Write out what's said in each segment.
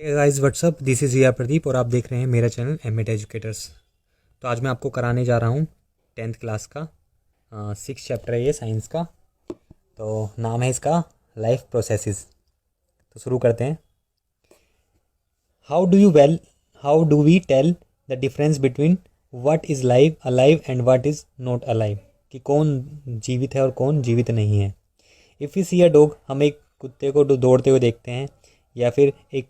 Guys what's up, this is रिया प्रदीप और आप देख रहे हैं मेरा चैनल एमएट एजुकेटर्स। तो आज मैं आपको कराने जा रहा हूँ 10th क्लास का 6 चैप्टर है ये साइंस का। तो नाम है इसका लाइफ प्रोसेसेस। तो शुरू करते हैं। How do we tell the difference between what is live alive and what is not alive, कि कौन जीवित है और कौन जीवित नहीं है। If you see a dog, हम एक कुत्ते को दौड़ते हुए देखते हैं, या फिर एक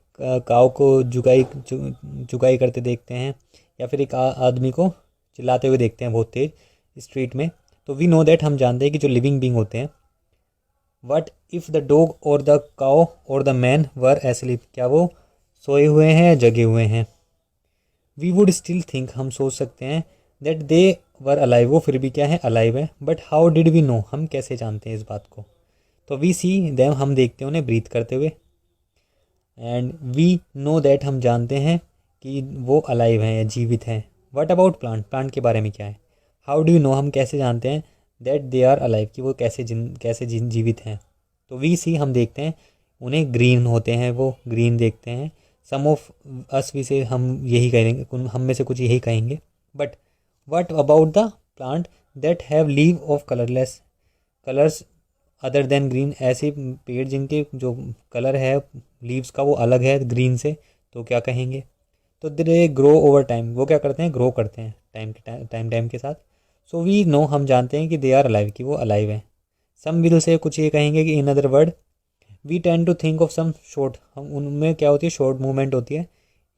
काऊ को जुगाई करते देखते हैं, या फिर एक आदमी को चिल्लाते हुए देखते हैं बहुत तेज स्ट्रीट में, तो वी नो दैट, हम जानते हैं कि जो लिविंग बींग होते हैं। वट इफ़ द डॉग और द काऊ और द मैन वर एस्लीप, क्या वो सोए हुए हैं या जगे हुए हैं। वी वुड स्टिल थिंक, हम सोच सकते हैं, दैट दे वर अलाइव, वो फिर भी क्या है, अलाइव है। But how did we know, हम कैसे जानते हैं इस बात को। तो वी सी देम, हम देखते हैं उन्हें ब्रीथ करते हुए। एंड वी नो दैट, हम जानते हैं कि वो अलाइव हैं या जीवित हैं। व्हाट अबाउट प्लांट, प्लांट के बारे में क्या है। हाउ डू यू नो, हम कैसे जानते हैं, दैट दे आर अलाइव, कि वो कैसे जीवित हैं। तो वी सी, हम देखते हैं उन्हें ग्रीन होते हैं, वो ग्रीन देखते हैं। सम ऑफ अस वी से, हम यही कहेंगे, हम में से कुछ यही कहेंगे। But what about the plant that have leave of colourless colours other than green, ऐसे पेड़ जिनके जो कलर है लीव्स का वो अलग है ग्रीन से, तो क्या कहेंगे। तो दे ग्रो ओवर टाइम, वो क्या करते हैं, ग्रो करते हैं टाइम के साथ। सो वी नो, हम जानते हैं कि दे आर अलाइव, कि वो अलाइव है। सम विल से, कुछ ये कहेंगे कि in other word we tend to think of some sort, हम उनमें क्या होती है, शॉर्ट मूवमेंट होती है,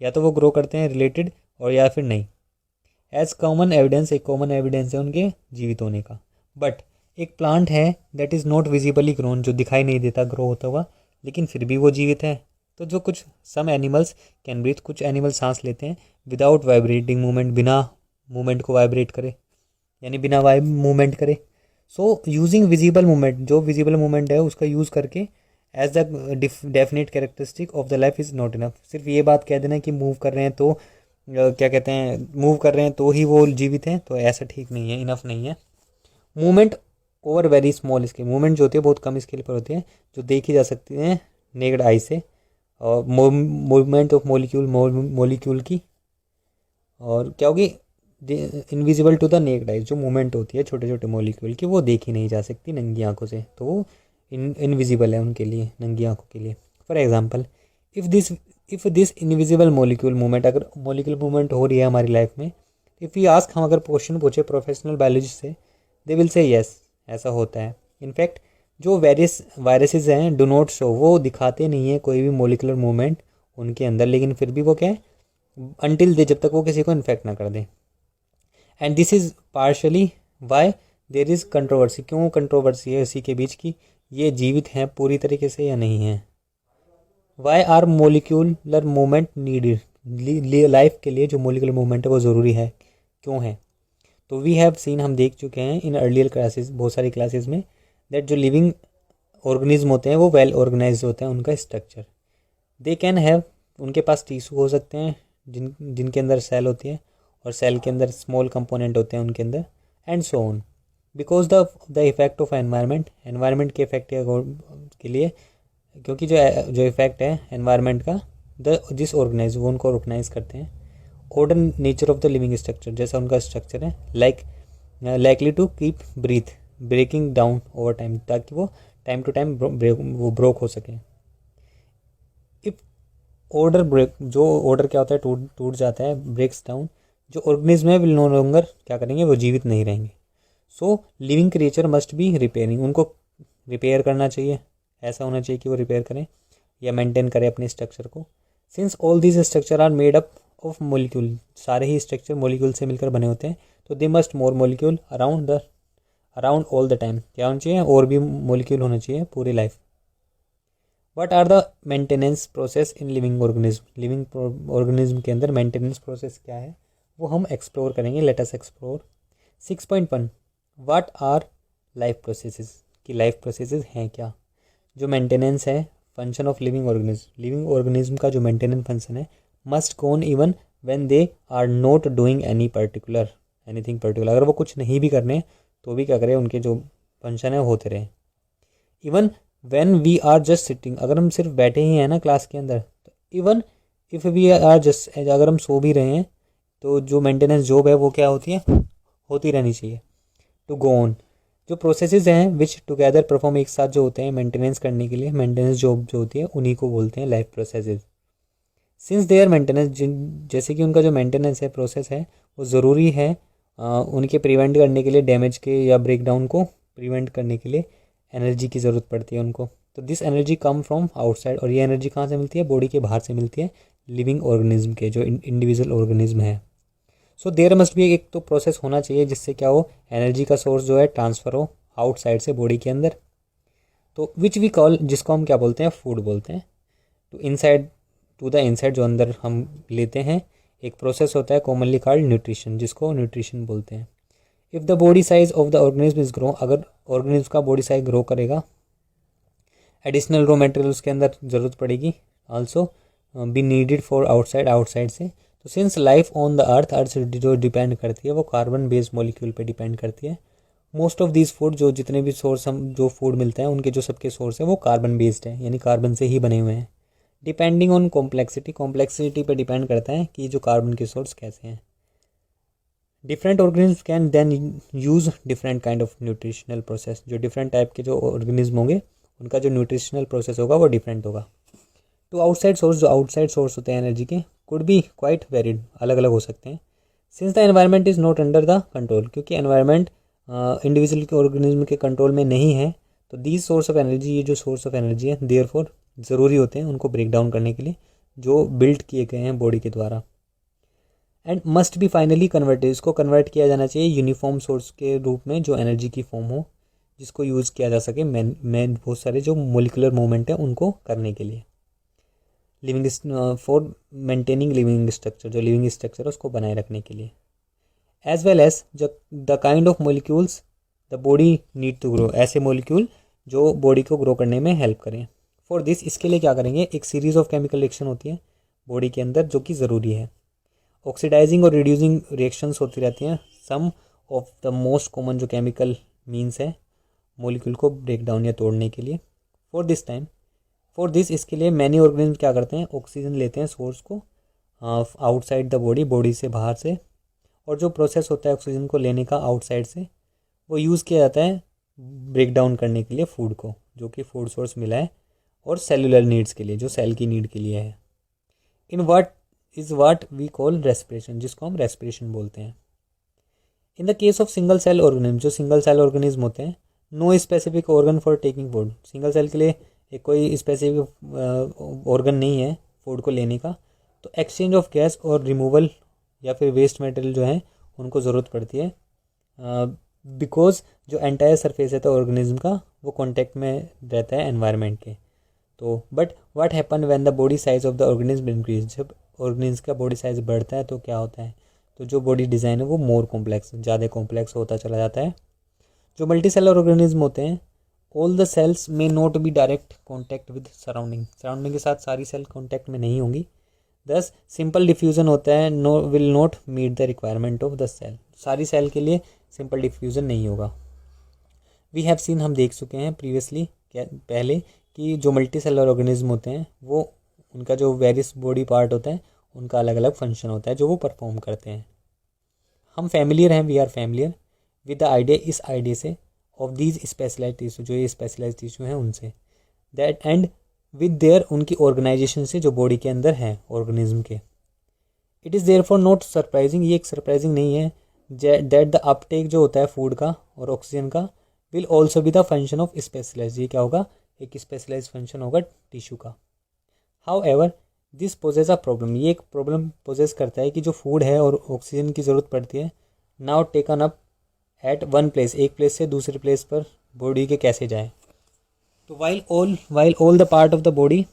या तो वो ग्रो करते हैं रिलेटेड, और या फिर नहीं। एज कॉमन एविडेंस, एक कॉमन एविडेंस है उनके जीवित होने का। बट एक प्लांट है that is not visibly grown, जो दिखाई नहीं देता ग्रो होता हुआ, लेकिन फिर भी वो जीवित है। तो जो कुछ सम एनिमल्स कैन ब्रीथ, कुछ एनिमल सांस लेते हैं विदाउट वाइब्रेटिंग मूवमेंट, बिना मूवमेंट को वाइब्रेट करे, यानी बिना मूवमेंट करे। सो यूजिंग विजिबल मूवमेंट, जो विजिबल मूवमेंट है उसका यूज़ करके, as the definite characteristic of the life is not enough. सिर्फ ये बात कह देना कि मूव कर रहे हैं तो क्या कहते हैं, मूव कर रहे हैं तो ही वो जीवित हैं, तो ऐसा ठीक नहीं है, इनफ नहीं है। Movement over very small scale, movement जो होती है बहुत कम स्केल पर होती है, जो देखी जा सकती है नेक्ड आई से। और मूवमेंट ऑफ मोलिक्यूल की, और क्या होगी, invisible to the naked eye, जो मूवमेंट होती है छोटे छोटे मोलिक्यूल की, वो देखी नहीं जा सकती नंगी आंखों से, तो वो इनविजिबल है उनके लिए, नंगी आंखों के लिए। For example, if this invisible molecule movement, अगर मोलिक्यूल मूवमेंट हो रही है हमारी लाइफ में, इफ़ यू आस्क, हम अगर क्वेश्चन पूछे प्रोफेशनल बायोलॉजिस्ट से, दे विल से यस, ऐसा होता है। इनफैक्ट जो वायरसेस हैं डू नॉट शो, वो दिखाते नहीं है कोई भी मोलिकुलर मूवमेंट उनके अंदर, लेकिन फिर भी वो क्या है, अनटिल दे, जब तक वो किसी को इन्फेक्ट ना कर दे। And this is partially why there is controversy, क्यों कंट्रोवर्सी है इसी के बीच की, ये जीवित हैं पूरी तरीके से या नहीं है। Why are molecular movement needed, life के लिए जो मोलिकुलर मूवमेंट है वो ज़रूरी है, क्यों है। तो वी हैव सीन, हम देख चुके हैं इन अर्लियर क्लासेस, बहुत सारी क्लासेस में, दैट जो लिविंग ऑर्गेनिज्म होते हैं वो वेल ऑर्गेनाइज होते हैं, उनका स्ट्रक्चर। दे कैन हैव, उनके पास टिश्यू हो सकते हैं जिनके अंदर सेल होती है, और सेल के अंदर स्मॉल कंपोनेंट होते हैं उनके अंदर, and so on. Because the effect of environment के इफेक्ट के लिए, क्योंकि जो इफेक्ट है एनवायरनमेंट का, जिस ऑर्गेनाइज, वो उनको ऑर्गेनाइज करते हैं। Order nature of the living structure, जैसा उनका स्ट्रक्चर है, likely to keep breaking down over time, ताकि वो टाइम टू टाइम वो ब्रोक हो सके। इफ ऑर्डर ब्रेक, जो ऑर्डर क्या होता है, टूट जाता है, ब्रेक्स डाउन, जो ऑर्गेनिज्म है विल नो लॉन्गर, क्या करेंगे, वो जीवित नहीं रहेंगे। So living creature must be repairing, उनको रिपेयर करना चाहिए, ऐसा होना चाहिए कि वो रिपेयर करें या मेंटेन करें अपने स्ट्रक्चर को। Since all these structure are made up of molecule, सारे ही स्ट्रक्चर मोलिक्यूल से मिलकर बने होते हैं, तो they must move molecule around all the time, क्या होना चाहिए, और भी मोलिक्यूल होना चाहिए पूरी life. What are the maintenance process in living organism, living organism के अंदर मेंटेनेंस प्रोसेस क्या है, वो हम एक्सप्लोर करेंगे। Let us explore. 6.1, what our life processes, की लाइफ प्रोसेसेस हैं क्या। जो मेंटेनेंस है फंक्शन ऑफ लिविंग ऑर्गेनिज्म का जो मेंटेनेंस फंक्शन है, must go on even when they are not doing anything particular, अगर वो कुछ नहीं भी कर रहे हैं तो भी क्या करें, उनके जो फंक्शन है होते रहे। Even when we are just sitting, अगर हम सिर्फ बैठे ही हैं ना क्लास के अंदर, तो even if we are just, अगर हम सो भी रहे हैं तो जो मेंटेनेंस जॉब है वो क्या होती है, होती रहनी चाहिए। टू गो ऑन, जो प्रोसेसेस हैं विच टुगेदर परफॉर्म, एक साथ जो होते हैं मेंटेनेंस करने के लिए, मेंटेनेंस जॉब जो होती है उन्हीं को बोलते हैं life processes. Since their maintenance, जैसे कि उनका जो मेंटेनेंस है, प्रोसेस है, वो ज़रूरी है उनके प्रिवेंट करने के लिए, डैमेज के या ब्रेकडाउन को प्रिवेंट करने के लिए एनर्जी की ज़रूरत पड़ती है उनको। तो this energy come from outside, और ये एनर्जी कहाँ से मिलती है, बॉडी के बाहर से मिलती है, लिविंग ऑर्गेनिज्म के, जो इंडिविजुअल ऑर्गेनिज्म है। सो देयर मस्ट बी, एक तो प्रोसेस होना चाहिए जिससे क्या हो, एनर्जी का सोर्स जो है ट्रांसफ़र हो आउटसाइड से बॉडी के अंदर। तो विच वी कॉल, जिसको हम क्या बोलते हैं, फूड बोलते हैं। तो इनसाइड टू द इनसाइड जो अंदर हम लेते हैं, एक प्रोसेस होता है कॉमनली कॉल्ड न्यूट्रिशन, जिसको न्यूट्रिशन बोलते हैं। If the body size of the organism is grow, अगर ऑर्गेनिज्म का बॉडी साइज ग्रो करेगा, एडिशनल रॉ मटेरियल उसके अंदर ज़रूरत पड़ेगी, also be needed for outside, outside से। तो since life on the earth, earth से जो डिपेंड करती है वो कार्बन बेस्ड मॉलिक्यूल पे डिपेंड करती है। मोस्ट ऑफ दिस फूड, जो जितने भी सोर्स हम जो फूड मिलते हैं उनके जो सबके सोर्स है वो कार्बन बेस्ड है, यानी कार्बन से ही बने हुए हैं। डिपेंडिंग ऑन कॉम्प्लेक्सिटी, कॉम्प्लेक्सिटी पे डिपेंड करता है कि जो कार्बन के सोर्स कैसे हैं। Different organism can then use different kind of nutritional process, जो डिफरेंट टाइप के जो ऑर्गेनिज्म होंगे उनका जो न्यूट्रिशनल प्रोसेस होगा वो डिफरेंट होगा। टू आउटसाइड सोर्स, जो आउटसाइड सोर्स होते हैं एनर्जी के, कुड बी क्वाइट वेरिड, अलग अलग हो सकते हैं। Since the environment is not under the control, क्योंकि एनवायरनमेंट इंडिविजुअल के ऑर्गेनिज्म के कंट्रोल में नहीं है, तो दीज सोर्स ऑफ एनर्जी, ये जो सोर्स ऑफ एनर्जी है, देयर फॉर ज़रूरी होते हैं उनको ब्रेक डाउन करने के लिए, जो बिल्ड किए गए हैं बॉडी के द्वारा। And must be finally converted, इसको कन्वर्ट किया जाना चाहिए यूनिफॉर्म सोर्स के रूप में, जो एनर्जी की फॉर्म हो, जिसको यूज़ किया जा सके मैन बहुत सारे जो मोलिकुलर मूवमेंट है उनको करने के लिए। Living, for maintaining living structure, जो लिविंग स्ट्रक्चर है उसको बनाए रखने के लिए। As well as the kind of molecules the body need to grow, ऐसे मोलिक्यूल जो बॉडी को ग्रो करने में हेल्प करें। फॉर दिस, इसके लिए क्या करेंगे, एक सीरीज ऑफ केमिकल रिएक्शन होती है बॉडी के अंदर जो कि ज़रूरी है। ऑक्सीडाइजिंग और रिड्यूसिंग रिएक्शंस होती रहती हैं। सम ऑफ द मोस्ट कॉमन जो केमिकल मीन्स है मोलिक्यूल को ब्रेक डाउन या तोड़ने के लिए। फॉर दिस, इसके लिए मैनी ऑर्गेनिज्म क्या करते हैं, ऑक्सीजन लेते हैं सोर्स को आउटसाइड द बॉडी, बॉडी से बाहर से, और जो प्रोसेस होता है ऑक्सीजन को लेने का आउटसाइड से, वो यूज़ किया जाता है ब्रेक डाउन करने के लिए फूड को, जो कि फूड सोर्स मिला है, और सेलुलर नीड्स के लिए, जो सेल की नीड के लिए है। In what we call respiration, जिसको हम रेस्पिरेशन बोलते हैं। In the case of single cell organism, जो सिंगल सेल ऑर्गेनिज्म होते हैं, no specific organ for taking food, single cell के लिए एक कोई स्पेसिफिक ऑर्गन नहीं है फूड को लेने का, तो एक्सचेंज ऑफ गैस और रिमूवल या फिर वेस्ट मटेरियल जो है उनको ज़रूरत पड़ती है, बिकॉज जो एंटायर सरफेस है तो ऑर्गेनिज्म का वो कॉन्टेक्ट में रहता है एनवायरनमेंट के। तो but what happen when the body size of the organism increase, जब ऑर्गेनिज्म का बॉडी साइज बढ़ता है तो क्या होता है, तो जो बॉडी डिज़ाइन है वो मोर कॉम्प्लेक्स, ज़्यादा कॉम्प्लेक्स होता चला जाता है। जो मल्टी सेलर ऑर्गेनिज्म होते हैं, ऑल द सेल्स में not be direct contact with surrounding के साथ सारी सेल कॉन्टैक्ट में नहीं होंगी, दस सिंपल डिफ्यूज़न होता है, will not meet the requirement of the cell, सारी सेल के लिए सिंपल डिफ्यूज़न नहीं होगा। वी हैव सीन, हम देख चुके हैं प्रीवियसली पहले, कि जो मल्टी सेलर ऑर्गेनिज्म होते हैं वो उनका जो वेरियस बॉडी पार्ट होता है उनका अलग अलग फंक्शन होता है जो वो परफॉर्म करते हैं। हम फैमिलियर हैं, we are familiar with the idea, इस आइडिया से, ऑफ दीज स्पेशलाइज टिश्यू, जो ये स्पेशलाइज टिश्यू हैं उनसे, दैट एंड विद देयर, उनकी ऑर्गेनाइजेशन से जो बॉडी के अंदर है ऑर्गेनिज्म के। It is therefore not surprising, ये एक सरप्राइजिंग नहीं है दैट द अपटेक जो होता है फूड का और ऑक्सीजन का will also be the function of specialise, ये क्या होगा, एक स्पेशलाइज फंक्शन होगा टिश्यू का। However this poses a problem, ये एक प्रॉब्लम पोजेस करता है कि जो फूड है और ऑक्सीजन की ज़रूरत पड़ती है, now taken up at one place, एक प्लेस से दूसरे प्लेस पर बॉडी के कैसे जाए। तो while all the part of the body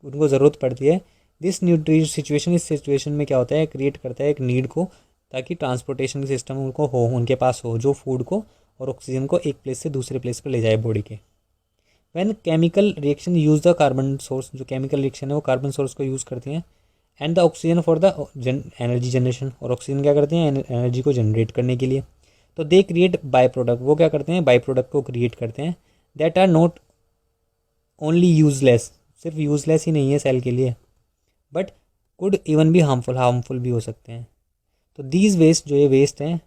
उनको ज़रूरत पड़ती है, दिस न्यूट्रिश सिचुएशन, इस सिचुएशन में क्या होता है, क्रिएट करता है एक नीड को, ताकि ट्रांसपोर्टेशन सिस्टम उनको हो, उनके पास हो, जो फूड को और ऑक्सीजन को एक प्लेस से दूसरे प्लेस पर ले जाए बॉडी के। When chemical reaction use the carbon source, जो केमिकल रिएक्शन है वो कार्बन सोर्स को यूज़ करती हैं, and the oxygen for the energy generation, और ऑक्सीजन क्या करते हैं, एनर्जी को जनरेट करने के लिए। तो दे क्रिएट बाई प्रोडक्ट, वो क्या करते हैं, बाई प्रोडक्ट को क्रिएट करते हैं, that are not only useless, सिर्फ यूजलेस ही नहीं है सेल के लिए, बट कुड इवन भी हार्मफुल भी हो सकते हैं। तो दीज वेस्ट, जो ये वेस्ट हैं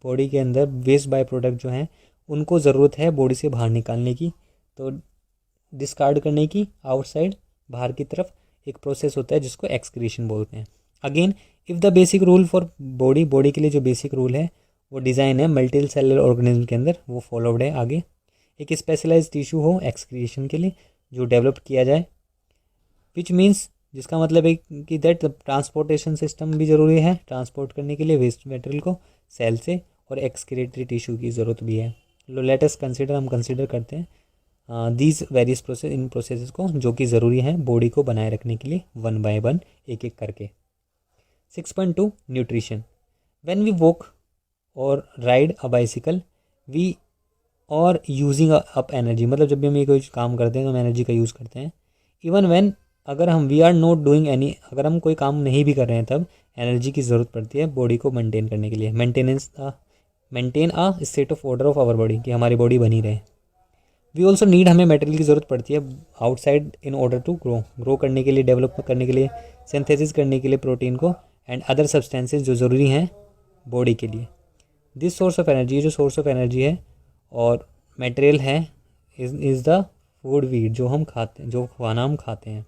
बॉडी के अंदर, वेस्ट बाय प्रोडक्ट जो हैं, उनको ज़रूरत है बॉडी से बाहर निकालने की, तो डिस्कार्ड करने की आउटसाइड, बाहर की तरफ। एक प्रोसेस होता है जिसको एक्सक्रीशन बोलते हैं। Again, if the basic rule for body के लिए जो बेसिक रूल है वो डिज़ाइन है मल्टी सेलुलर ऑर्गेनिज्म के अंदर, वो फॉलोड है आगे। एक स्पेशलाइज टिश्यू हो एक्सक्रीशन के लिए जो डेवलप किया जाए, विच मीन्स, जिसका मतलब है कि दैट ट्रांसपोर्टेशन सिस्टम भी ज़रूरी है ट्रांसपोर्ट करने के लिए वेस्ट मटेरियल को सेल से, और एक्सक्रीटरी टिश्यू की ज़रूरत भी है। लेट अस कंसिडर, हम कंसिडर करते हैं these various process, in process को जो कि ज़रूरी है बॉडी को बनाए रखने के लिए, वन बाय वन, एक एक करके। 6.2 न्यूट्रिशन। व्हेन वी वॉक और राइड अ बाइसिकल वी और यूजिंग अप एनर्जी, मतलब जब भी हम ये कोई काम करते हैं तो हम एनर्जी का यूज़ करते हैं। इवन व्हेन, अगर हम we are not doing any, अगर हम कोई काम नहीं भी कर रहे हैं तब एनर्जी की ज़रूरत पड़ती है बॉडी को मेंटेन करने के लिए। Maintain a state of order of our body, कि हमारी बॉडी बनी रहे। वी ऑल्सो नीड, हमें मटेरियल की ज़रूरत पड़ती है outside in order to grow करने के लिए, डेवलप करने के लिए, सिंथेसिस करने के लिए प्रोटीन को, एंड अदर सब्सटेंसेज जो ज़रूरी हैं बॉडी के लिए। दिस सोर्स ऑफ एनर्जी, जो सोर्स ऑफ एनर्जी है और मटेरियल है, is the food we eat, जो हम खाते हैं, जो खाना हम खाते हैं।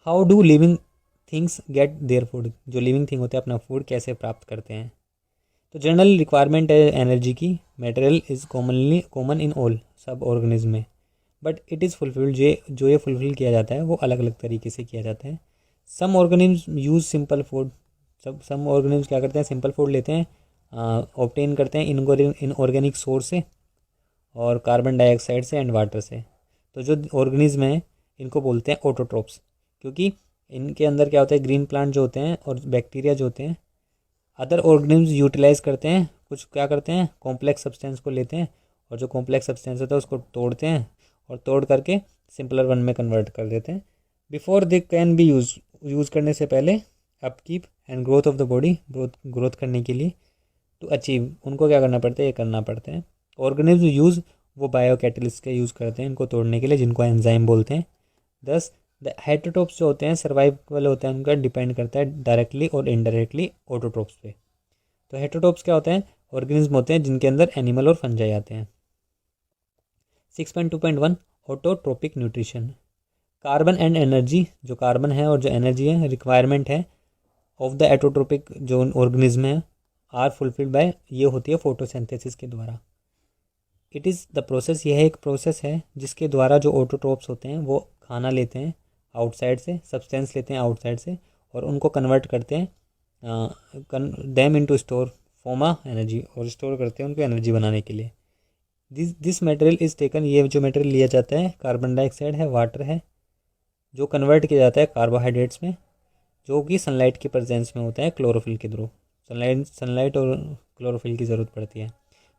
How do living things get their food, जो लिविंग थिंग होते हैं अपना फूड कैसे प्राप्त करते हैं। तो जनरल रिक्वायरमेंट है एनर्जी की, material is common in all, सब ऑर्गेनिज्म में, बट इट इज़ फुलफिल्ड, जो ये फुलफिल किया जाता है वो अलग अलग तरीके से किया जाता है। Some organism use simple food, some organism क्या करते हैं, सिंपल फूड लेते हैं, ऑब्टेन करते हैं इनऑर्गेनिक सोर्स से और कार्बन डाइऑक्साइड से एंड वाटर से। तो जो ऑर्गेनिज्म हैं इनको बोलते हैं ऑटोट्रोप्स, क्योंकि इनके अंदर क्या होता है, ग्रीन प्लांट जो होते हैं और बैक्टीरिया जो होते हैं, अदर ऑर्गेनिज्म यूटिलाइज करते हैं, कुछ क्या करते हैं, कॉम्प्लेक्स सब्सटेंस को लेते हैं और जो कॉम्प्लेक्स सब्सटेंस होता है उसको तोड़ते हैं और तोड़ करके सिंपलर वन में कन्वर्ट कर देते हैं। Before they can be use करने से पहले upkeep and growth of the body, growth करने के लिए, टू अचीव, उनको क्या करना पड़ता है, ये करना पड़ता है। ऑर्गेनिज्म यूज़, वो बायो कैटलिस्ट का यूज़ करते हैं इनको तोड़ने के लिए, जिनको एंजाइम बोलते हैं। दस द हेटरोट्रोप्स जो होते हैं सर्वाइवल होते हैं, उनका डिपेंड करता है डायरेक्टली और इनडायरेक्टली ऑटोट्रोप्स पे। तो हेटरोट्रोप्स क्या होते हैं, ऑर्गेनिज्म होते हैं जिनके अंदर एनिमल और फंजाई आते हैं। 6.2.1 autotrophic nutrition. Carbon and energy, जो कार्बन है और जो एनर्जी है, रिक्वायरमेंट है ऑफ द एटोट्रोपिक जो ऑर्गेनिज्म है, आर फुलफिल्ड बाय, ये होती है फोटोसिंथेसिस के द्वारा। इट इज़ द प्रोसेस, यह एक प्रोसेस है जिसके द्वारा जो ऑटोट्रोप्स होते हैं वो खाना लेते हैं आउटसाइड से, सब्सटेंस लेते हैं आउटसाइड से और उनको कन्वर्ट करते हैं दैम इनटू स्टोर फॉर्मा एनर्जी, और स्टोर करते हैं उनको एनर्जी बनाने के लिए। दिस मटेरियल इज़ टेकन, ये जो मटेरियल लिया जाता है कार्बन डाइऑक्साइड है, वाटर है, जो कन्वर्ट किया जाता है कार्बोहाइड्रेट्स में, जो कि सनलाइट के प्रेजेंस में होता है क्लोरोफिल के थ्रू। सनलाइट और क्लोरोफिल की ज़रूरत पड़ती है।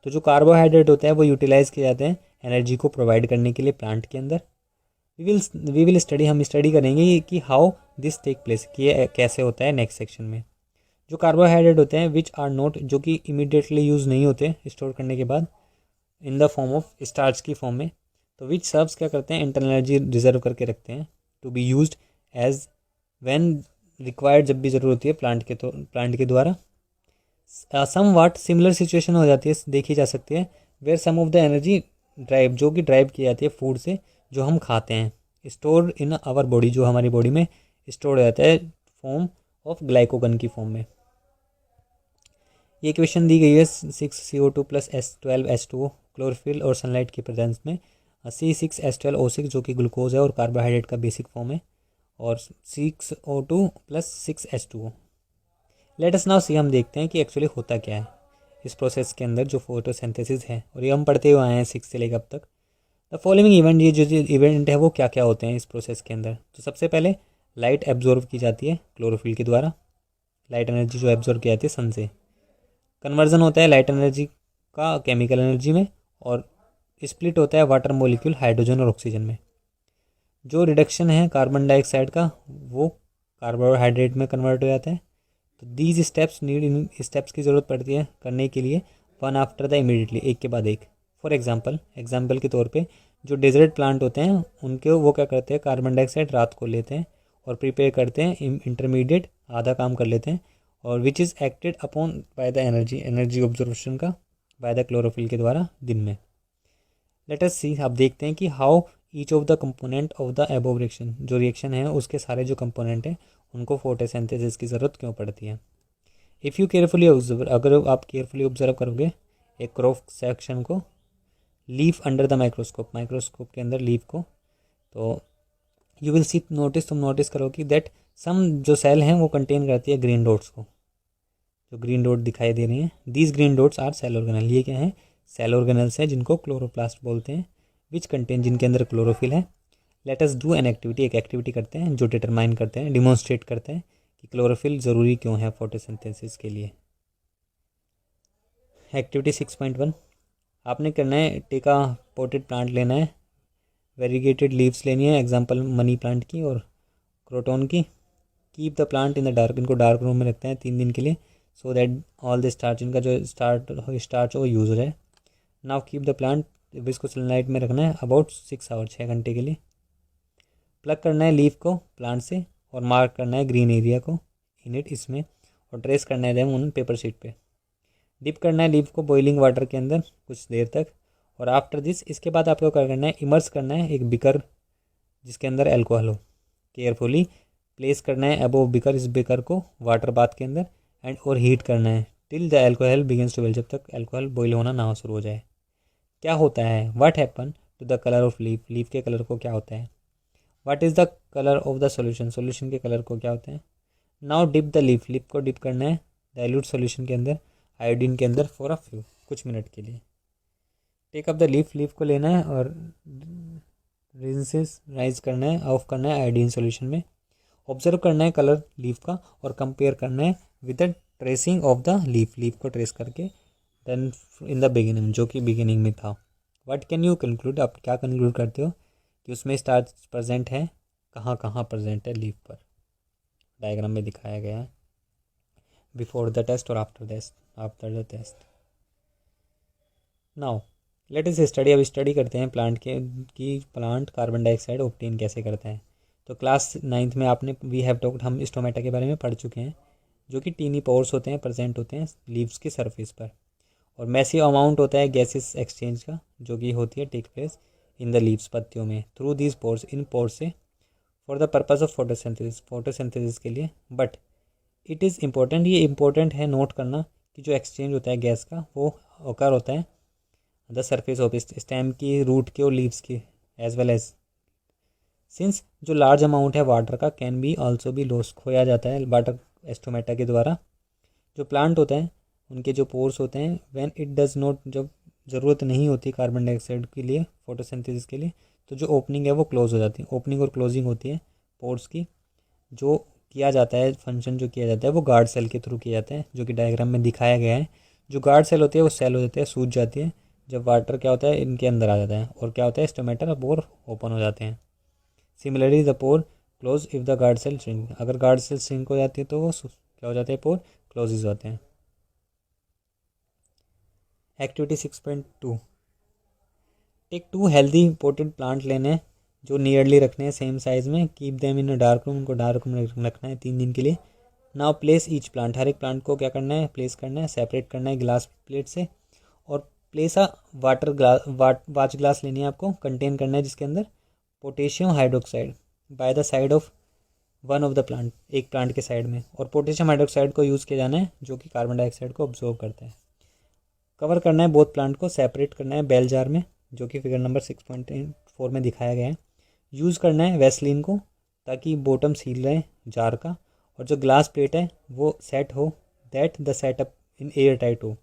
तो जो कार्बोहाइड्रेट होता है वो यूटिलाइज़ किए जाते हैं एनर्जी को प्रोवाइड करने के लिए प्लांट के अंदर। वी विल स्टडी, हम स्टडी करेंगे कि हाउ दिस टेक प्लेस, कि ये कैसे होता है नेक्स्ट सेक्शन में। जो कार्बोहाइड्रेट होते हैं विच आर नॉट, जो कि इमीडिएटली यूज़ नहीं होते स्टोर करने के बाद, इन द फॉर्म ऑफ स्टार्च की फॉर्म में, तो विच सर्व्स क्या करते हैं, इंटरनल एनर्जी रिजर्व करके रखते हैं to be used as when required, जब भी ज़रूरत होती है प्लांट के द्वारा। सम वाट सिमिलर सिचुएशन हो जाती है, देखी जा सकती है, where some of the energy drive, जो कि ड्राइव की जाती है फूड से जो हम खाते हैं, स्टोर इन आवर बॉडी, जो हमारी बॉडी में स्टोर हो जाता है फॉर्म ऑफ ग्लाइकोगन की फॉर्म में। ये क्वेश्चन दी गई है 6CO2 प्लस S12H2O क्लोरोफिल और सनलाइट की प्रेजेंस में, C6H12O6 जो कि ग्लूकोज है और कार्बोहाइड्रेट का बेसिक फॉर्म है, और 6O2 plus 6H2O। Let us now see, हम देखते हैं कि एक्चुअली होता क्या है इस प्रोसेस के अंदर जो फोटोसिंथेसिस है, और ये हम पढ़ते हुए आए हैं 6 से लेकर अब तक। द फॉलोइंग इवेंट, ये जो इवेंट है वो क्या क्या होते हैं इस प्रोसेस के अंदर। तो सबसे पहले लाइट एब्जॉर्व की जाती है क्लोरोफिल के द्वारा, लाइट एनर्जी जो एब्जॉर्व की जाती है सन से, कन्वर्जन होता है लाइट एनर्जी का केमिकल एनर्जी में, और स्प्लिट होता है वाटर मॉलिक्यूल हाइड्रोजन और ऑक्सीजन में। जो रिडक्शन है कार्बन डाइऑक्साइड का वो कार्बोहाइड्रेट में कन्वर्ट हो जाता है। तो these steps need, in steps की ज़रूरत पड़ती है करने के लिए, वन आफ्टर द इमीडिएटली, एक के बाद एक। फॉर एग्जाम्पल के तौर पे जो डेजर्ट प्लांट होते हैं उनके वो क्या करते हैं, कार्बन डाइऑक्साइड रात को लेते हैं और प्रिपेयर करते हैं इंटरमीडिएट, आधा काम कर लेते हैं, और which is acted upon by the energy observation का बाय द क्लोरोफिल के द्वारा दिन में। लेट अस सी, आप देखते हैं कि how each of the component of the above reaction, जो रिएक्शन है उसके सारे जो कंपोनेंट हैं उनको फोटोसिंथेसिस की ज़रूरत क्यों पड़ती है। इफ़ यू केयरफुली ऑब्जर्व, अगर आप केयरफुली ऑब्जर्व करोगे एक क्रॉस सेक्शन को, लीफ अंडर द माइक्रोस्कोप के अंदर लीफ को, तो यू विल सी, तुम नोटिस करोगे दैट सम जो सेल हैं वो कंटेन करती है ग्रीन डॉट्स को, जो ग्रीन डॉट दिखाई दे रही हैं, these green dots are cell organelle. ये क्या है, सेल ऑर्गेनल्स हैं जिनको क्लोरोप्लास्ट बोलते हैं, विच कंटेन, जिनके अंदर क्लोरोफिल है। Let us do an activity, एक एक्टिविटी करते हैं जो डिटरमाइन करते हैं, डिमॉन्स्ट्रेट करते हैं कि क्लोरोफिल ज़रूरी क्यों है फोटोसिंथेसिस के लिए। एक्टिविटी 6.1, आपने करना है, टेका पोटेड प्लांट लेना है, वेरीगेटेड लीव्स लेनी है, एग्जांपल मनी प्लांट की और क्रोटोन की। Keep the plant in the dark, इनको डार्क रूम में रखते हैं 3 दिन के लिए, so that all the starch, इनका जो स्टार्च वो यूज़ हो जाए। नाउ कीप द प्लांट, इसको सनलाइट में रखना है अबाउट 6 आवर, 6 घंटे के लिए। प्लग करना है लीफ को प्लांट से और मार्क करना है ग्रीन एरिया को इन इट, इसमें, और ट्रेस करना है देम उन पेपर शीट पे। डिप करना है लीफ को बॉइलिंग वाटर के अंदर कुछ देर तक, और आफ्टर दिस, इसके बाद आपको क्या करना है, इमर्स करना है एक बिकर जिसके अंदर एल्कोहल हो, केयरफुली प्लेस करना है अबोव बिकर, इस बिकर को वाटर बाथ के अंदर, एंड और हीट करना है till the alcohol begins to boil, जब तक एल्कोहल बॉइल होना ना शुरू हो जाए। क्या होता है, what happen to the colour of leaf, leaf के कलर को क्या होता है। What is the colour of the solution, solution के कलर को क्या होता है। Now dip the leaf, leaf को डिप करना है डाइल्यूट सोल्यूशन के अंदर, आयोडीन के अंदर, फॉर अ फ्यू, कुछ मिनट के लिए। Take up the leaf, leaf को लेना है और राइज करना है, ऑफ करना है आयोडीन सोल्यूशन में। ऑब्जर्व करना है कलर लीफ का और कंपेयर करना है with the tracing of the leaf, leaf को ट्रेस करके देन इन द बिगिनिंग, जो कि बिगिनिंग में था। व्हाट कैन यू कंक्लूड, आप क्या कंक्लूड करते हो कि उसमें स्टार्च प्रेजेंट है, कहाँ कहाँ प्रेजेंट है लीफ पर, डायग्राम में दिखाया गया है, बिफोर द टेस्ट और after the test. Now let us study, अब स्टडी करते हैं प्लांट के कि प्लांट कार्बन डाइऑक्साइड ऑब्टेन कैसे करता है। तो क्लास 9th में आपने वी हैव टॉक्ड, हम स्टोमेटा के बारे में पढ़ चुके हैं, जो कि टीनी पोर्स होते हैं, प्रेजेंट होते हैं लीव्स की सरफेस पर, और मैसिव अमाउंट होता है गैसेस एक्सचेंज का, जो कि होती है take place in the leaves, पत्तियों में, थ्रू दीज पोर्स, इन पोर्स से, for the purpose of photosynthesis, photosynthesis के लिए। बट इट इज़ इम्पोर्टेंट, ये इंपॉर्टेंट है नोट करना कि जो एक्सचेंज होता है गैस का वो ओकर होता है द सरफेस ऑफ स्टेम की, रूट के और लीव्स की, एज वेल एज सिंस जो लार्ज अमाउंट है वाटर का कैन बी ऑल्सो भी लॉस, खोया जाता है वाटर स्टोमेटा के द्वारा। जो प्लांट होता है उनके जो पोर्स होते हैं, व्हेन इट डज नॉट, जब ज़रूरत नहीं होती कार्बन डाइऑक्साइड के लिए फोटोसिंथेसिस के लिए, तो जो ओपनिंग है वो क्लोज हो जाती है, ओपनिंग और क्लोजिंग होती है पोर्स की। जो किया जाता है फंक्शन, जो किया जाता है वो गार्ड सेल के थ्रू किया जाता है, जो कि डायग्राम में दिखाया गया है। जो गार्ड सेल होती है वो सेल हो जाती है, सूज जाती है जब वाटर क्या होता है इनके अंदर आ जाता है, और क्या होता है स्टोमेटा पोर ओपन हो जाते हैं। Similarly the pore close if the guard cell shrink, अगर गार्ड सेल श्रिंक हो जाती है तो वो क्या हो जाते हैं, पोर क्लोज हो जाते हैं। Activity 6.2, take 2 healthy potted plant लेने जो नियरली रखने हैं सेम साइज में, keep them in dark room, उनको डार्क रूम में रखना है 3 दिन के लिए। नाउ प्लेस ईच प्लांट, हर एक प्लांट को क्या करना है, प्लेस करना है, सेपरेट करना है ग्लास प्लेट से, और प्लेस अ वाटर ग्लास, वाच ग्लास लेनी है आपको, कंटेन करना है जिसके अंदर potassium hydroxide by the side of one of the plant, एक प्लांट के साइड में, और पोटेशियम हाइड्रोक्साइड को यूज़ किया जाना है जो कि कार्बन डाइऑक्साइड को ऑब्जॉर्व करता है। कवर करना है बोथ प्लांट को, सेपरेट करना है बेल जार में, जो कि फिगर नंबर 6.4 में दिखाया गया है। यूज़ करना है वैसलीन को ताकि बॉटम सील रहे जार का, और जो ग्लास प्लेट है वो सेट हो, that the setup in air tight हो।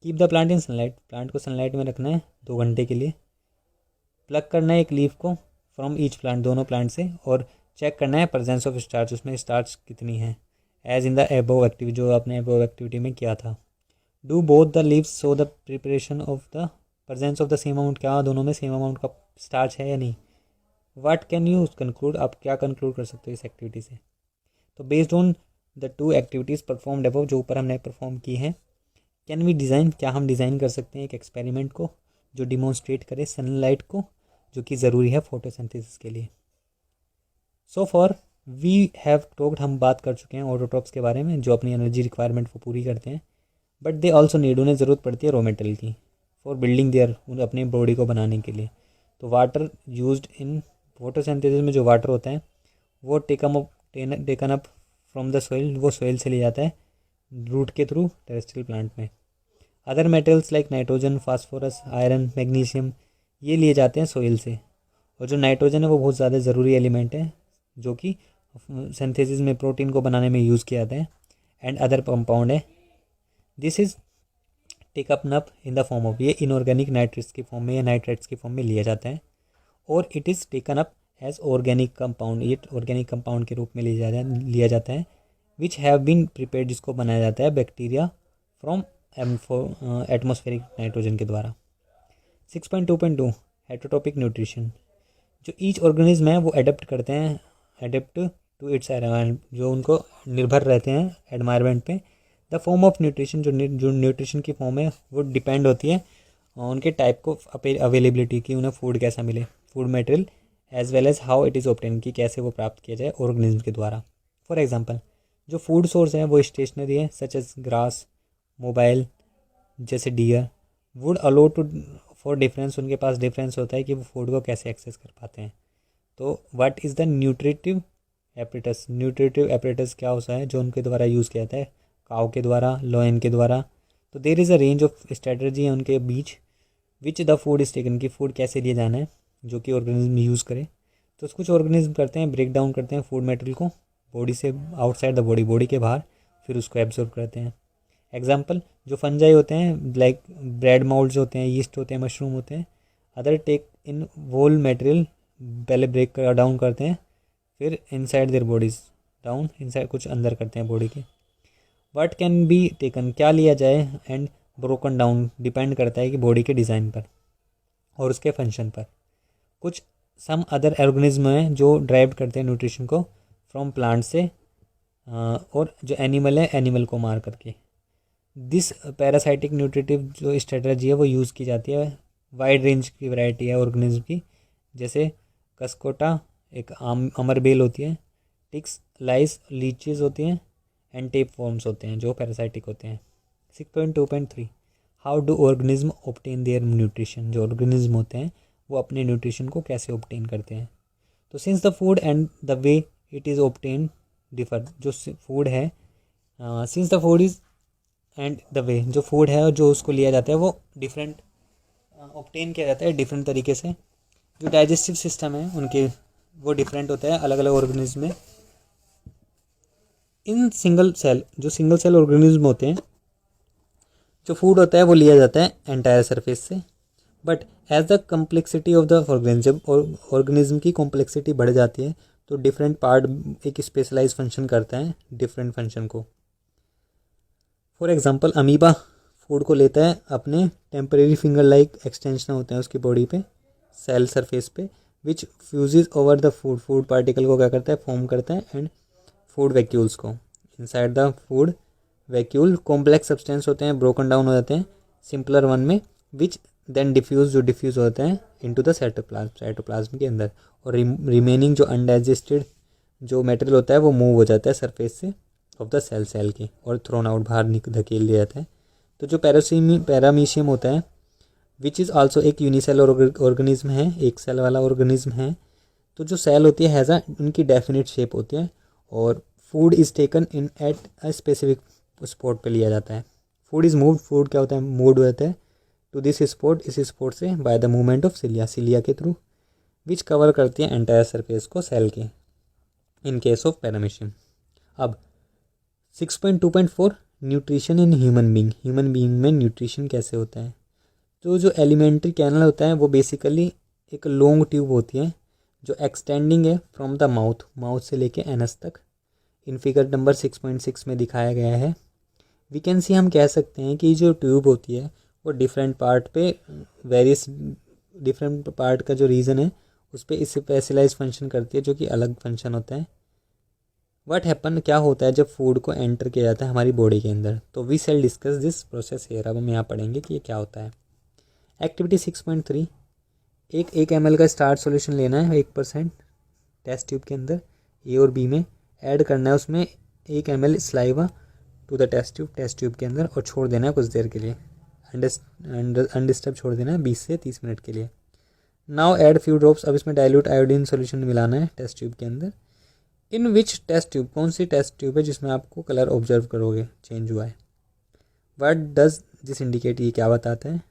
Keep the plant in sunlight, plant को सनलाइट में रखना है 2 घंटे के लिए। प्लग करना है एक लीफ को फ्रॉम ईच प्लांट, दोनों प्लांट से, और चेक करना है प्रेजेंस ऑफ स्टार्च, उसमें स्टार्च कितनी है, as in the above activity, जो आपने एबोव एक्टिविटी में किया था। Do both the leaves show the preparation of the presence of the same amount, क्या दोनों में सेम अमाउंट का स्टार्च है या नहीं। व्हाट कैन यू कंक्लूड, आप क्या कंक्लूड कर सकते हो इस एक्टिविटी से। तो based on the 2 activities performed above, जो ऊपर हमने परफॉर्म की हैं, कैन वी डिज़ाइन, क्या हम डिज़ाइन कर सकते हैं एक एक्सपेरिमेंट को जो डिमॉन्स्ट्रेट करे सनलाइट को, जो कि ज़रूरी है फोटोसिंथेसिस के लिए। So far we have talked, हम बात कर चुके हैं ऑटोट्रॉप्स के बारे में, जो अपनी एनर्जी रिक्वायरमेंट को पूरी करते हैं, बट दे ऑल्सो नीड, उन्हें ज़रूरत पड़ती है रॉ मटेरियल की फॉर बिल्डिंग देयर, अपनी बॉडी को बनाने के लिए। तो वाटर यूज्ड इन फोटोसिंथेसिस में जो वाटर होता है वो taken up from the soil, वो सोइल से लिया जाता है रूट के थ्रू टेरेस्ट्रियल प्लांट में। Other metals like nitrogen, phosphorus, iron, magnesium, ये लिए जाते हैं सोइल से। और जो नाइट्रोजन है वो बहुत ज़्यादा ज़रूरी एलिमेंट है जो कि सिंथेसिस में प्रोटीन को बनाने में यूज़ किया जाता है। एंड अदर कंपाउंड है, दिस इज़ टेक अप नप इन द फॉर्म ऑफ, ये इनऑर्गेनिक नाइट्रेट्स की फॉर्म में या नाइट्रेट्स की फॉर्म में लिया जाता है। और it is taken up as organic compound, ये ऑर्गेनिक कंपाउंड के रूप में लिया जाता है विच हैव बीन प्रिपेयर्ड, जिसको बनाया जाता है बैक्टीरिया फ्रॉम एटमॉस्फेरिक नाइट्रोजन के द्वारा। 6.2.2 हेटरोटॉपिक न्यूट्रिशन, जो ईच ऑर्गेनिज्म है वो एडेप्ट करते हैं, एडेप्ट टू इट्स एनवायरनमेंट, जो उनको निर्भर रहते हैं एनवायरनमेंट पे। द फॉर्म ऑफ न्यूट्रिशन, जो न्यूट्रिशन की फॉर्म है वो डिपेंड होती है उनके टाइप को, अवेलेबिलिटी की, उन्हें फूड कैसा मिले, food material, as well as how it is obtain, की कैसे वो प्राप्त किया जाए ऑर्गेनिज्म के द्वारा। फॉर एग्जांपल, जो फूड सोर्स है वो स्टेशनरी है, सच एज ग्रास, मोबाइल, जैसे deer, would allow to for difference, उनके पास डिफरेंस होता है कि वो फूड को कैसे एक्सेस कर पाते हैं। तो what is the nutritive apparatus, nutritive apparatus क्या होता है जो उनके द्वारा यूज़ किया जाता है, काव के द्वारा, लोयन के द्वारा। तो there is a range of strategy है उनके बीच, which the food is taken, की फूड कैसे लिए जाना है जो कि ऑर्गेनिज्म यूज़ करे। तो कुछ ऑर्गेनिज्म करते हैं ब्रेक डाउन करते हैं फूड मटेरियल को बॉडी से आउटसाइड द बॉडी, बॉडी के बाहर, फिर उसको एब्जॉर्ब करते हैं। एग्जाम्पल, जो फंजाई होते हैं लाइक ब्रेड माउल्ड्स होते हैं, यीस्ट होते हैं, मशरूम होते हैं, अदर टेक इन वोल मटेरियल, पहले ब्रेक डाउन करते हैं, फिर inside their bodies down, inside कुछ अंदर करते हैं बॉडी के। व्हाट कैन बी टेकन, क्या लिया जाए, एंड ब्रोकन डाउन, डिपेंड करता है कि बॉडी के डिज़ाइन पर और उसके फंक्शन पर। कुछ सम अदर ऑर्गेनिज्म हैं जो ड्राइव करते हैं न्यूट्रिशन को फ्रॉम प्लांट से, और जो एनिमल है एनिमल को मार करके। दिस पैरासाइटिक न्यूट्रिटिव जो स्ट्रेटजी है वो यूज़ की जाती है, वाइड रेंज की वैरायटी है ऑर्गेनिज्म की, जैसे कस्कोटा, एक अमरबेल होती है, टिक्स, लाइस, लीचेस होती हैं, एंड टेप फॉर्म्स होते हैं जो पैरासाइटिक होते हैं। 6.2.3 how do organism obtain their nutrition, जो ऑर्गेनिज्म होते हैं वो अपने न्यूट्रिशन को कैसे ऑब्टेन करते हैं। तो since the food and the way it is obtain differ, जो फूड है, since the food is and the way, जो फूड है और जो उसको लिया जाता है वो डिफरेंट ऑब्टेन किया जाता है डिफरेंट तरीके से। जो डाइजेस्टिव सिस्टम है उनके वो डिफरेंट होता है अलग अलग ऑर्गेनिज्म में। इन सिंगल सेल, जो सिंगल सेल ऑर्गेनिज्म होते हैं, जो फूड होता है वो लिया जाता है एंटायर सरफेस से, but as the complexity of the organism, जब ऑर्गेनिज्म की कॉम्प्लेक्सिटी बढ़ जाती है तो डिफरेंट पार्ट एक स्पेशलाइज फंक्शन करता है डिफरेंट फंक्शन को। फॉर एग्जांपल, अमीबा फूड को लेता है अपने टेम्परेरी फिंगर लाइक एक्सटेंशन होते हैं उसकी बॉडी पे, सेल सरफेस पे, which fuses over the food, food particle को क्या करता है, फॉर्म करता है, एंड फूड वैक्यूल्स को। Inside the food vacuole complex substance होते हैं, ब्रोकन डाउन हो जाते हैं सिंपलर वन में, विच देन डिफ्यूज, जो डिफ्यूज होते हैं इनटू द साइटोप्लाज्म के अंदर, और रिमेनिंग जो अनडाइजेस्टेड जो मटेरियल होता है वो मूव हो जाता है सरफेस से ऑफ द सेल की, और थ्रोन आउट, बाहर धकेल दिया जाता है। तो जो पैरामीशियम होता है विच इज़ आल्सो एक यूनिसेल ऑर्गेनिज्म है, एक सेल वाला ऑर्गेनिज्म है। तो जो सेल होती है हैज़ उनकी डेफिनेट शेप होती है, और food is taken in at a specific spot पे लिया जाता है। फूड इज़ मूव्ड, फूड क्या होता है, मूव होता है टू दिस स्पॉट, इस स्पॉट से, by the movement of cilia के थ्रू, विच कवर करती है एंटायर सरफेस को सेल के, इन केस ऑफ पैरामीशियम। अब 6.2.4 न्यूट्रिशन इन ह्यूमन बीइंग में न्यूट्रिशन कैसे होता है। तो जो एलिमेंट्री कैनल होता है वो बेसिकली एक लॉन्ग ट्यूब होती है जो एक्सटेंडिंग है फ्रॉम द माउथ से लेके एनस तक, इन फिगर नंबर 6.6 में दिखाया गया है। वी कैन सी, हम कह सकते हैं कि जो ट्यूब होती है वो डिफरेंट पार्ट पे वेरियस डिफरेंट पार्ट का जो रीज़न है उस पर स्पेशलाइज फंक्शन करती है, जो कि अलग फंक्शन होता है। व्हाट हैपन, क्या होता है जब फूड को एंटर किया जाता है हमारी बॉडी के अंदर। तो we shall discuss this process here, अब हम यहाँ पढ़ेंगे कि ये क्या होता है। एक्टिविटी 6.3, 1 ml का स्टार्च सॉल्यूशन लेना है 1% टेस्ट ट्यूब के अंदर, ए और बी में ऐड करना है उसमें 1 ml saliva to the test tube के अंदर और छोड़ देना है कुछ देर के लिए, अनडिस्टर्ब छोड़ देना है 20 से 30 मिनट के लिए। नाउ ऐड फ्यू ड्रॉप्स, अब इसमें डाइल्यूट आयोडीन सोल्यूशन मिलाना है टेस्ट ट्यूब के अंदर। इन विच टेस्ट ट्यूब, कौन सी टेस्ट ट्यूब है जिसमें आपको कलर ऑब्जर्व करोगे चेंज हुआ है। व्हाट डज दिस इंडिकेट, ये क्या बताते हैं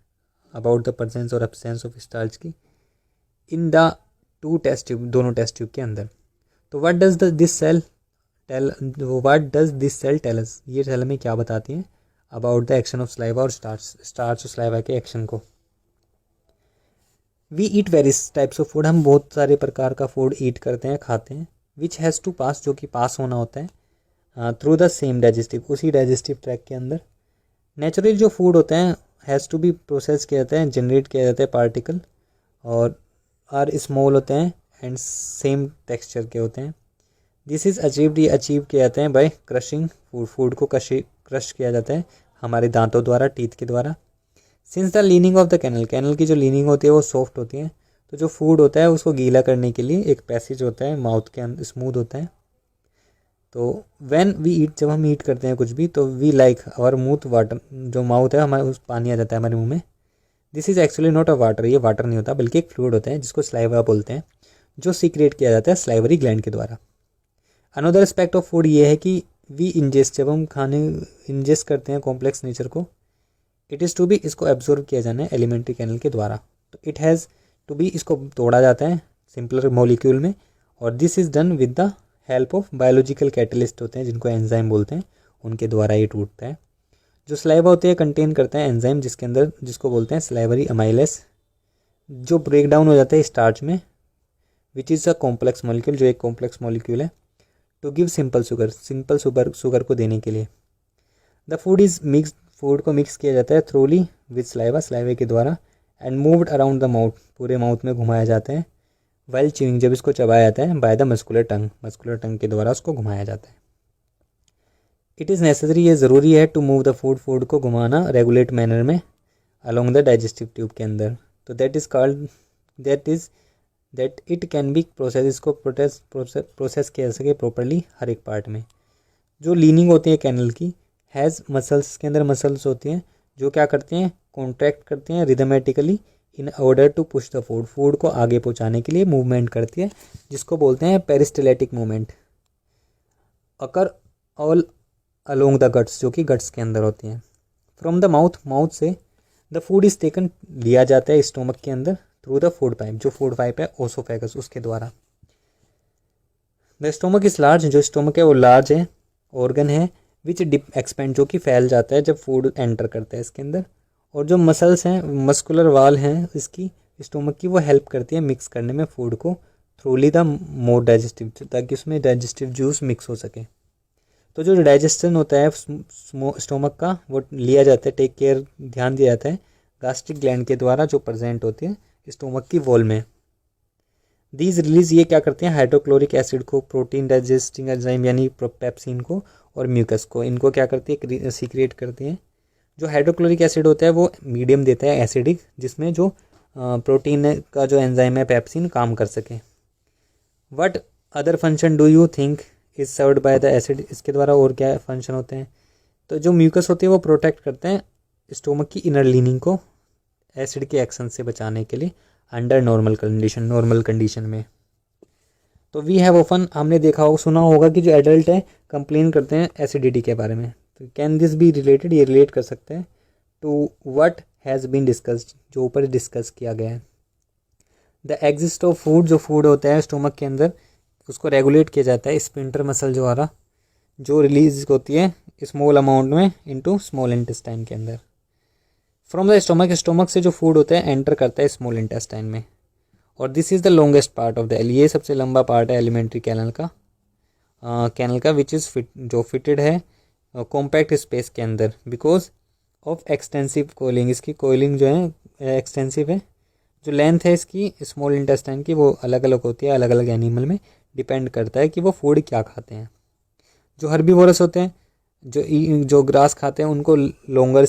अबाउट द प्रेजेंस और एब्सेंस ऑफ स्टार्च की इन द 2 टेस्ट ट्यूब, दोनों टेस्ट ट्यूब के अंदर। तो what does this cell tell us, ये सेल में क्या बताती हैं about the action of saliva और स्टार्च और स्लाइवा के एक्शन को। We eat various types of food, हम बहुत सारे प्रकार का फूड ईट करते हैं, खाते हैं। विच हैज़ टू पास, जो कि पास होना होता है थ्रू द सेम डाइजेस्टिव, उसी डाइजेस्टिव ट्रैक के अंदर। नेचुरली जो फूड होते हैं हैज़ टू बी प्रोसेस किया जाता है, जनरेट किया जाता है पार्टिकल, और आर स्मॉल होते हैं एंड सेम टेक्सचर के होते हैं। दिस इज़ अचीव्ड, ये अचीव किए जाते हैं बाय क्रशिंग फूड को क्रश किया जाता है हमारे दांतों द्वारा, टीथ के द्वारा। Since the lining of the canal की जो लीनिंग होती है वो सॉफ्ट होती है, तो जो फूड होता है उसको गीला करने के लिए एक पैसेज होता है माउथ के अंदर, स्मूथ होता है। तो व्हेन वी ईट, जब हम ईट करते हैं कुछ भी, तो वी लाइक आवर मूथ वाटर, जो माउथ है हमारे उस पानी आ जाता है हमारे मुंह में। This is actually not a water, ये वाटर नहीं होता बल्कि एक फ्लूइड होता है जिसको स्लाइवा बोलते हैं, जो सीक्रेट किया जाता है स्लाइवरी ग्लैंड के द्वारा। अनदर एस्पेक्ट ऑफ फूड ये है कि वी इंजेस्ट, जब हम खाने इंजेस्ट करते हैं कॉम्प्लेक्स नेचर को, इट इज़ टू बी, इसको एब्जॉर्ब किया जाना है एलिमेंट्री कैनल के द्वारा। तो इट हैज़ टू बी, इसको तोड़ा जाता है सिंपलर मॉलिक्यूल में, और this is done with the help of biological catalyst होते हैं जिनको एंजाइम बोलते हैं, उनके द्वारा ये टूटता है। जो स्लाइवा होते हैं कंटेन करते हैं एंजाइम जिसके अंदर, जिसको बोलते हैं स्लाइवरी अमाइलेस, जो ब्रेक डाउन हो जाता है स्टार्च में, which is a complex molecule, जो एक कॉम्प्लेक्स मॉलिक्यूल है, टू गिव सिंपल शुगर को देने के लिए। The food is mix, food को मिक्स किया जाता है थ्रूली विद स्लाइवे के द्वारा, and moved around the mouth, पूरे माउथ में घुमाया जाता है। वाइल च्यूइंग, जब इसको चबाया जाता है, बाय द मस्कुलर टंग के द्वारा उसको घुमाया जाता है। इट इज़ नेसेसरी, ये ज़रूरी है, टू मूव द फूड को घुमाना रेगुलेट मैनर में अलोंग द डाइजेस्टिव ट्यूब के अंदर। तो that it can be process, इसको प्रोसेस किया जा सके प्रॉपरली हर एक पार्ट में। जो लीनिंग होती है कैनल की, हैज़ मसल्स, के अंदर मसल्स होती हैं जो क्या करती हैं, कॉन्ट्रैक्ट करती हैं rhythmically in order to push the food को आगे पहुंचाने के लिए मूवमेंट करती है, जिसको बोलते हैं peristaltic movement. Occur all along the guts, जो कि गट्स के अंदर होती हैं। फ्रॉम द माउथ से द फूड इज़ टेकन, लिया जाता है स्टोमक के अंदर थ्रू द फूड पाइप, जो फूड पाइप है ओसोफेगस, उसके द्वारा। द स्टोमक इज़ लार्ज, जो स्टोमक है वो लार्ज है, ऑर्गन है विच डिप एक्सपेंड, जो कि फैल जाता है जब फूड एंटर करता है इसके अंदर। और जो मसल्स हैं, मस्कुलर वाल हैं इसकी स्टोमक की, वो हेल्प करती है मिक्स करने में फूड को थ्रूली द मोर डाइजेस्टिव, ताकि उसमें डाइजेस्टिव जूस मिक्स हो सके। तो जो डाइजेशन होता है स्टोमक का, वो लिया जाता है, टेक केयर, ध्यान दिया जाता है गास्ट्रिक ग्लैंड के द्वारा, जो प्रेजेंट होती है स्टोमक की वॉल में। दीज रिलीज, ये क्या करते हैं, हाइड्रोक्लोरिक एसिड को, प्रोटीन डाइजेस्टिंग एंजाइम यानी पेप्सिन को, और म्यूकस को, इनको क्या करती है, सीक्रेट करती हैं। जो हाइड्रोक्लोरिक एसिड होता है वो मीडियम देता है एसिडिक, जिसमें जो प्रोटीन का जो एंजाइम है पेप्सिन काम कर सके। What other function do you think is served by the acid, इसके द्वारा और क्या फंक्शन होते हैं। तो जो म्यूकस होती है वो प्रोटेक्ट करते हैं स्टोमक की इनर लीनिंग को एसिड के एक्शन से बचाने के लिए अंडर नॉर्मल कंडीशन में। तो वी हैव ऑफन, हमने देखा होगा, सुना होगा कि जो एडल्ट है कंप्लेन करते हैं एसिडिटी के बारे में। तो कैन दिस बी रिलेटेड, ये रिलेट कर सकते हैं to what has been discussed, जो ऊपर डिस्कस किया गया है। द एग्जिस्ट ऑफ फूड, जो फूड होता है स्टोमक के अंदर, उसको रेगुलेट किया जाता है स्पिंटर मसल द्वारा, जो रिलीज होती है स्मॉल अमाउंट में इनटू स्मॉल इंटेस्टाइन के अंदर। फ्रॉम द स्टोमक से जो फूड होता है एंटर करता है स्मॉल इंटेस्टाइन में, और this is the longest part of the, ये सबसे लंबा पार्ट है एलिमेंट्री कैनल का विच इज़ जो फिटेड है कॉम्पैक्ट स्पेस के अंदर, बिकॉज ऑफ एक्सटेंसिव कोइलिंग, इसकी कोइलिंग जो है एक्सटेंसिव है। जो लेंथ है इसकी स्मॉल इंटेस्टाइन की वो अलग अलग होती है, अलग अलग एनिमल में डिपेंड करता है कि वो फूड क्या खाते हैं। जो हर्बीवोरस होते हैं, जो ग्रास खाते हैं, उनको लॉन्गर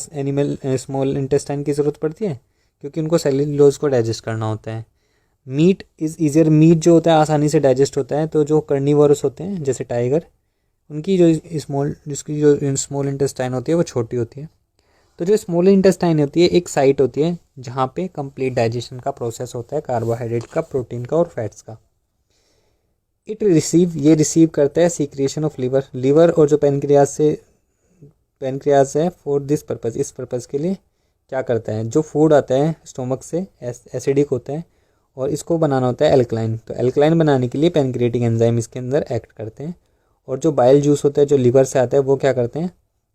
स्मॉल इंटेस्टाइन की ज़रूरत पड़ती है, क्योंकि उनको सेल्यूलोज को डाइजेस्ट करना होता है। मीट इज़ ईजियर, मीट जो होता है आसानी से डाइजेस्ट होता है। तो जो कर्निवोरस होते हैं जैसे टाइगर, उनकी जो जिसकी जो स्मॉल इंटेस्टाइन होती है वो छोटी होती है। तो जो स्मॉल इंटेस्टाइन होती है एक साइट होती है जहाँ पे कंप्लीट डाइजेशन का प्रोसेस होता है कार्बोहाइड्रेट का, प्रोटीन का और फैट्स का। ये रिसीव करता है सीक्रेशन ऑफ लीवर और जो पेनक्रियाज है फॉर दिस पर्पज़, इस पर्पज़ के लिए क्या करता है, जो फूड आता है स्टोमक से एसिडिक होता है और इसको बनाना होता है एल्कलाइन। तो एल्कलाइन बनाने के लिए पेनक्रिएटिक एंजाइम इसके अंदर एक्ट करते हैं। और जो बाइल जूस होता है जो लीवर से आता है वो क्या करते हैं,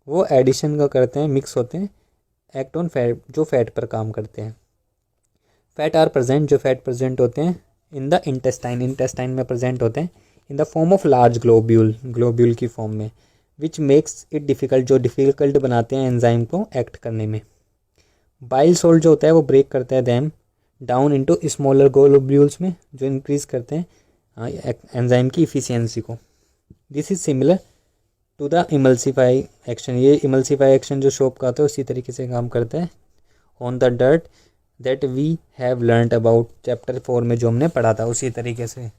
वो एडिशन का करते हैं, मिक्स होते हैं, एक्ट ऑन फैट, जो फैट पर काम करते हैं। फैट आर प्रेजेंट, जो फैट प्रेजेंट होते हैं इन द इंटेस्टाइन में प्रेजेंट होते हैं in the form of large globule की फॉर्म में, विच मेक्स इट डिफ़िकल्ट, जो डिफ़िकल्ट बनाते हैं एंजाइम को एक्ट करने में। बाइल सोल्ट जो होता है वो ब्रेक करता है them down into smaller globules में, जो इंक्रीज करते हैं एंजाइम की इफिशियंसी को। This is similar to the emulsify action, ये इमल्सीफाई एक्शन जो शोप का आता है उसी तरीके से काम करता है on the dirt that we have learned about chapter 4 में जो हमने पढ़ा था उसी तरीके से।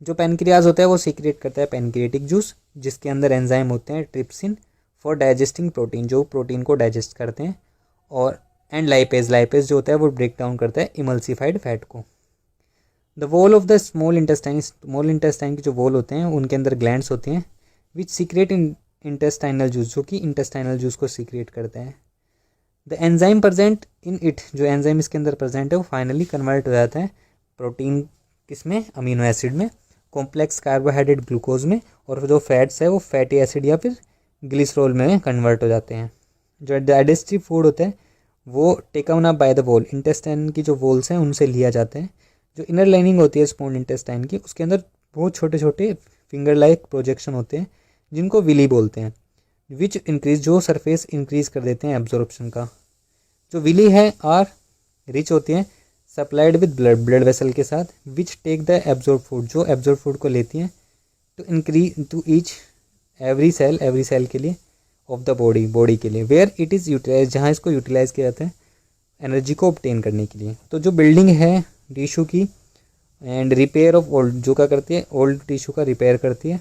जो पेनक्रियाज होता है वो सीक्रेट करता है पेनक्रिएटिक जूस, जिसके अंदर एंजाइम होते हैं ट्रिप्सिन फॉर डाइजेस्टिंग प्रोटीन, जो प्रोटीन को डाइजेस्ट करते हैं, और एंड लाइपेज जो होता है वो ब्रेक डाउन करता है इमल्सीफाइड फैट को। The wall of the small intestine की जो वॉल होते हैं उनके अंदर ग्लैंड्स होते हैं विच सीक्रेट इंटेस्टाइनल जूस, जो कि इंटेस्टाइनल जूस को सीक्रेट करते हैं। The enzyme present in it, जो एंजाइम इसके अंदर प्रेजेंट है वो फाइनली कन्वर्ट हो जाता है प्रोटीन किसमें, अमीनो एसिड में, कॉम्प्लेक्स कार्बोहाइड्रेट ग्लूकोज में, और जो फैट्स है वो फैटी एसिड या फिर ग्लिसरॉल में कन्वर्ट हो जाते हैं। जो डाइजेस्टिव फूड होता है वो taken up by the wall, intestine की जो वॉल्स हैं उनसे लिया जाता है। जो इनर लाइनिंग होती है स्मॉल इंटेस्टाइन की, उसके अंदर बहुत छोटे छोटे फिंगर लाइक प्रोजेक्शन होते हैं जिनको विली बोलते हैं, विच इंक्रीज, जो सरफेस इंक्रीज कर देते हैं एब्जॉर्प्शन का। जो विली है आर रिच होती हैं सप्लाइड विद ब्लड वेसल के साथ, which take the absorb food, जो एब्जॉर्ब फूड को लेती हैं to increase to each every cell के लिए ऑफ द बॉडी के लिए, वेयर इट इज़ यूटिलाइज, जहाँ इसको यूटिलाइज किया जाता है एनर्जी को ऑब्टेन करने के लिए। तो जो बिल्डिंग है टिश्यू की एंड रिपेयर ऑफ ओल्ड, जो क्या करती है ओल्ड टिश्यू का रिपेयर करती है।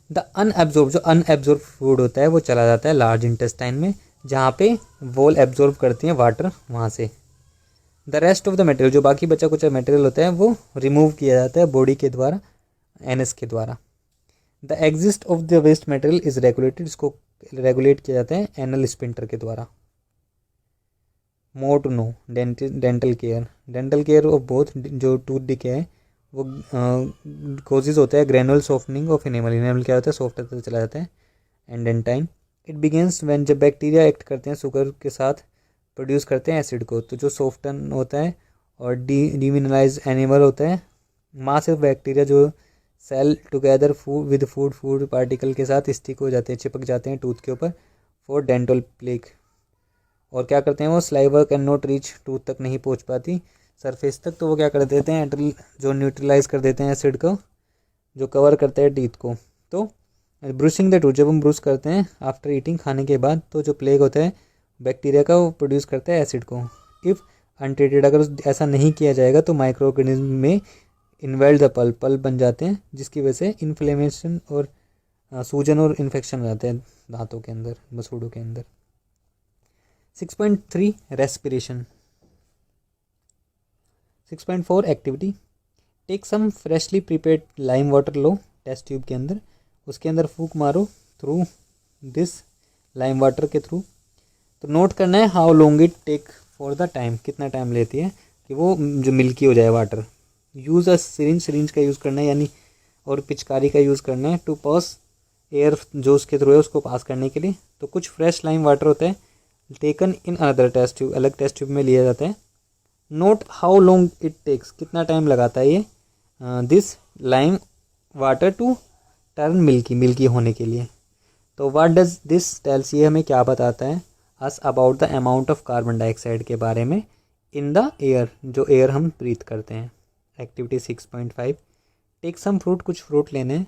द अनएब्जॉर्ब, जो अनएब्जॉर्ब फूड होता है वो चला जाता है लार्ज इंटेस्टाइन में, जहाँ पे वॉल एब्जॉर्ब करती है वाटर वहाँ से। The rest of the material, जो बाकी बचा कुछ मटेरियल होता है वो रिमूव किया जाता है बॉडी के द्वारा, एनएस के द्वारा। The exist of the waste material is regulated, इसको रेगुलेट किया जाता है एनल स्पिंटर के द्वारा। More to know dental care of both, जो टूथ डिके है वो कोजेज होता है ग्रेनुअल सॉफ्टनिंग ऑफ इनेमल क्या होता है सॉफ्ट होता चला जाता है, and dentine it begins when, जब बैक्टीरिया एक्ट करते हैं शुगर के साथ प्रोड्यूस करते हैं एसिड को, तो जो सॉफ्टन होता है और डीमिनराइज एनिमल होता है, मास ऑफ बैक्टीरिया जो सेल टुगेदर फूड पार्टिकल के साथ स्टिक हो जाते हैं, चिपक जाते हैं टूथ के ऊपर फॉर डेंटल प्लेग, और क्या करते हैं वो sliver can not reach, tooth तक नहीं पहुंच पाती सरफेस तक, तो वो क्या कर देते हैं जो न्यूट्रलाइज कर देते हैं एसिड को, जो कवर करता है टीथ को। तो ब्रूशिंग द टूथ, जब हम ब्रूश करते हैं आफ्टर ईटिंग, खाने के बाद, तो जो प्लेग होता है बैक्टीरिया का वो प्रोड्यूस करता है एसिड को। इफ़ अनट्रीटेड, अगर ऐसा नहीं किया जाएगा तो माइक्रो ऑर्गेनिज्म में इन्वेल्ड द पल्प बन जाते हैं, जिसकी वजह से इन्फ्लेमेशन और सूजन और इन्फेक्शन हो जाते हैं दांतों के अंदर, मसूड़ों के अंदर। 6.3 respiration. 6.4 activity, take some freshly prepared lime water लो टेस्ट ट्यूब के अंदर, उसके अंदर फूंक मारो थ्रू दिस लाइम वाटर के थ्रू। तो नोट करना है how long it take for the time, कितना टाइम लेती है कि वो जो मिल्की हो जाए वाटर। यूज़ अ सिरिंज का यूज़ करना है, यानी और पिचकारी का यूज़ करना है टू पास एयर, जो उसके थ्रू है उसको पास करने के लिए। तो कुछ फ्रेश लाइम वाटर होता है taken in another test tube, अलग टेस्ट ट्यूब में लिया जाता है। Note how long it takes, कितना टाइम लगाता है ये this lime water to turn milky होने के लिए। तो व्हाट डज दिस टेल्स, ये हमें क्या बताता है us about the amount of carbon dioxide के बारे में इन द एयर, जो एयर हम ब्रीथ करते हैं। एक्टिविटी 6.5, टेक सम फ्रूट, कुछ फ्रूट लेने हैं,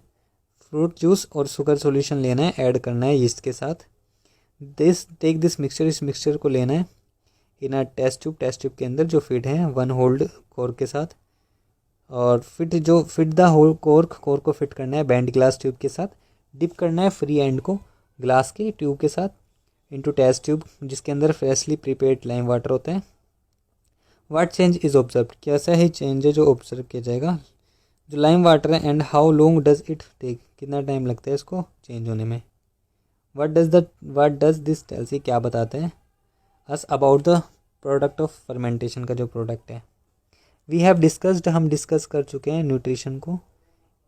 फ्रूट जूस और शुगर सॉल्यूशन लेना है, ऐड करना है यीस्ट के साथ। टेक दिस मिक्सचर, इस मिक्सचर को लेना है इन अ टेस्ट ट्यूब के अंदर जो फिट हैं वन होल्ड कोर के साथ, और फिट द होल कोर को फिट करना है बैंड ग्लास ट्यूब के साथ, डिप करना है फ्री एंड को ग्लास के ट्यूब के साथ इनटू टेस्ट ट्यूब जिसके अंदर फ्रेशली प्रिपेयर्ड लाइम वाटर होता है। व्हाट चेंज इज ऑब्जर्व, कैसा ही चेंज है जो ऑब्जर्व किया जाएगा जो लाइम वाटर है, and how long does it take, कितना टाइम लगता है इसको चेंज होने में। व्हाट डज दिस टेल्स, ये क्या बताते हैं us about the product of fermentation का जो प्रोडक्ट है। वी हैव डिस्कस्ड, हम डिस्कस कर चुके हैं न्यूट्रिशन को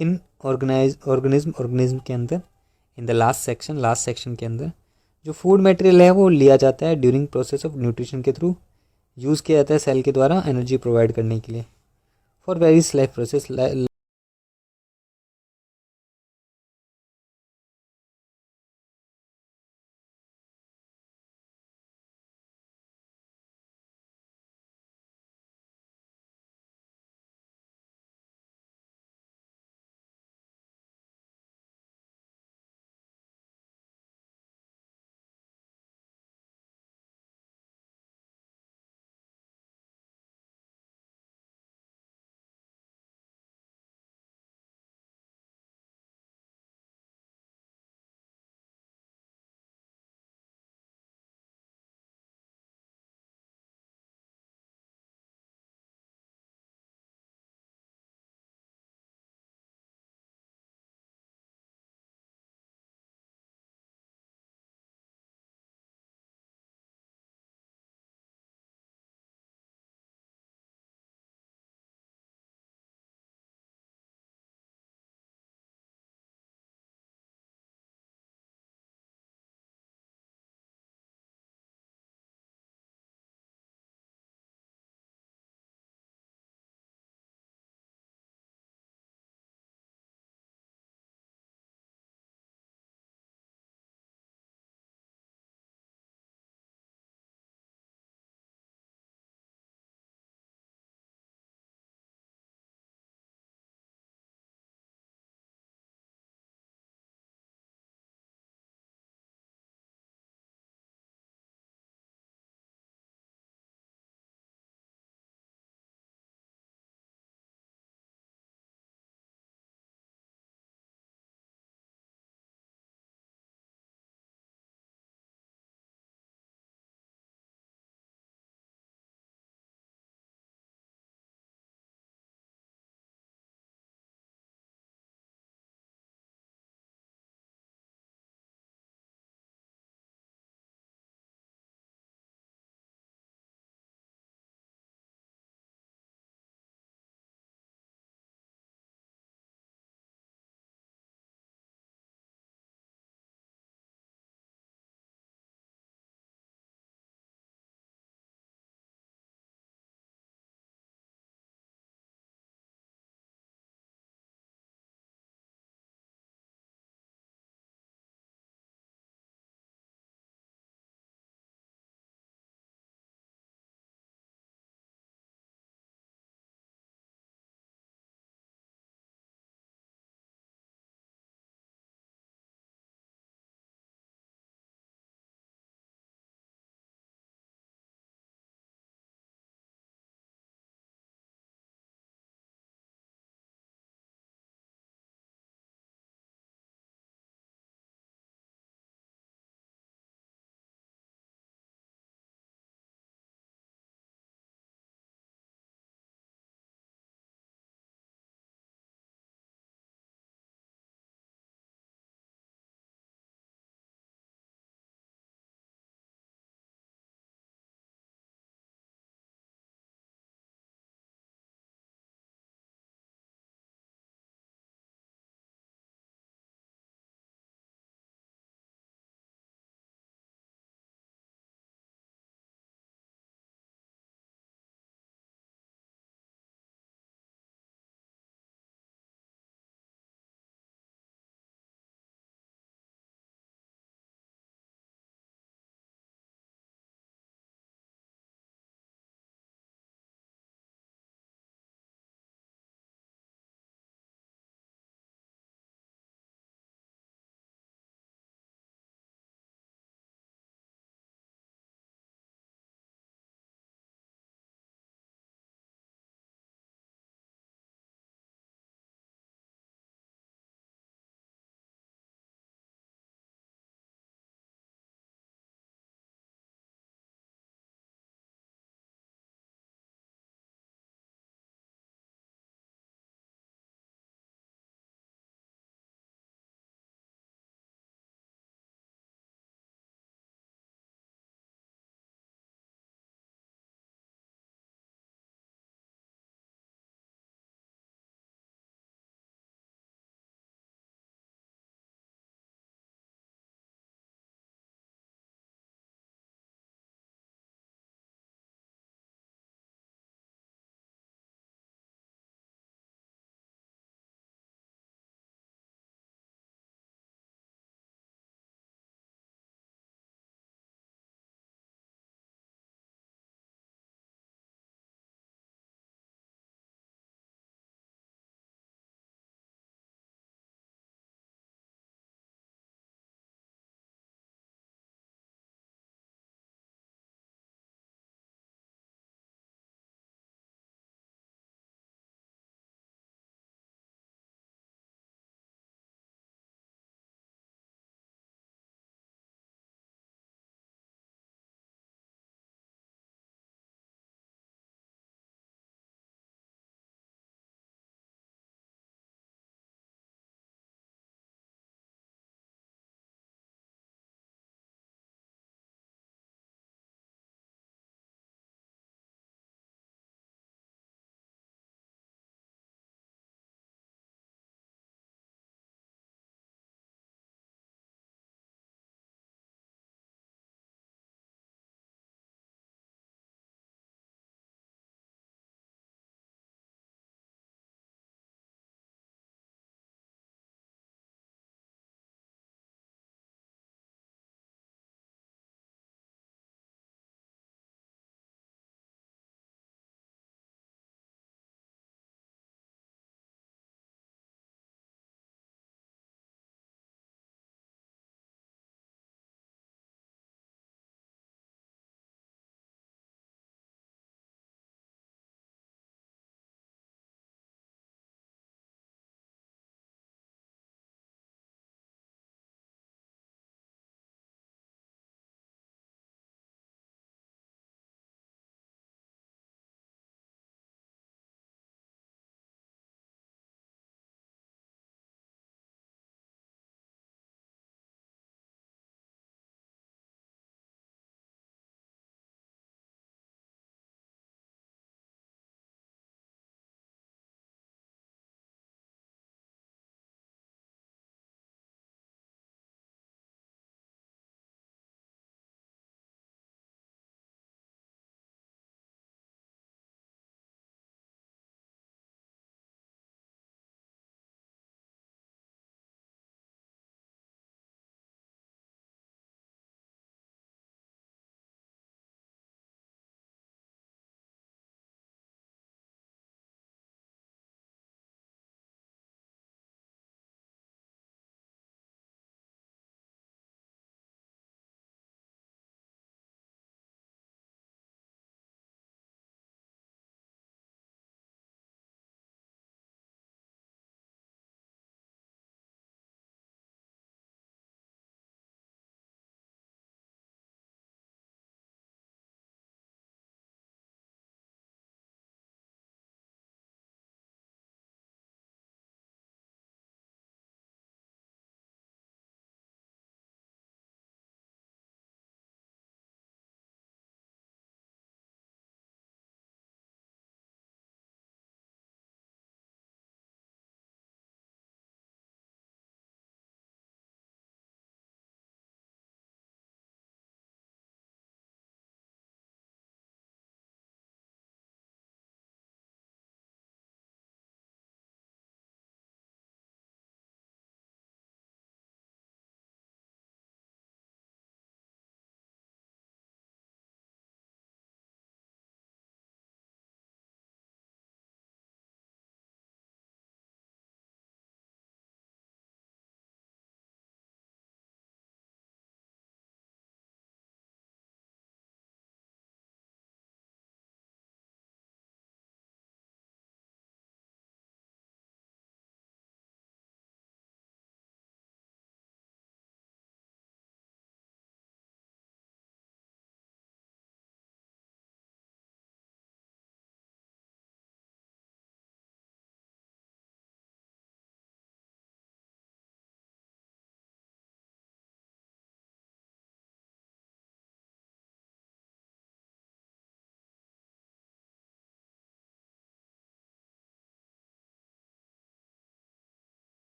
इन ऑर्गेनिज्म के अंदर इन द लास्ट सेक्शन के अंदर। जो फूड मटेरियल है वो लिया जाता है ड्यूरिंग प्रोसेस ऑफ न्यूट्रिशन के थ्रू, यूज़ किया जाता है सेल के द्वारा एनर्जी प्रोवाइड करने के लिए फॉर वेरियस लाइफ प्रोसेस